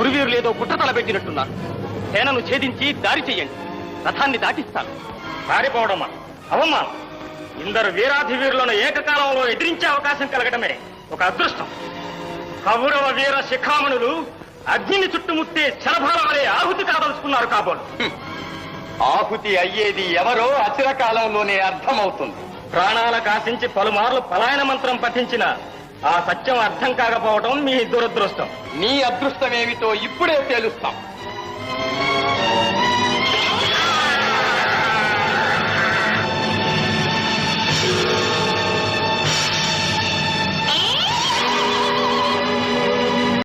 కురువీరులు ఏదో కుట్ర తలపెట్టినట్టున్నారు. సేనను ఛేదించి దారి చెయ్యండి, రథాన్ని దాటిస్తాను. పారిపోవడమా? అవమ్మా! ఇందరు వీరాధివీరులను ఏకకాలంలో ఎదిరించే అవకాశం కలగడమే ఒక అదృష్టం. కౌరవ వీర శిఖామణులు అగ్నిని చుట్టుముట్టే శరభాల వలె ఆహుతి కాదలుచుకున్నారు కాబోలు. ఆహుతి అయ్యేది ఎవరో అచిరకాలంలోనే అర్థమవుతుంది. ప్రాణాలకు ఆశించి పలుమార్లు పలాయన మంత్రం పఠించిన ఆ సత్యం అర్థం కాకపోవడం మీ దురదృష్టం. నీ అదృష్టమేమిటో ఇప్పుడే తేలుస్తాం.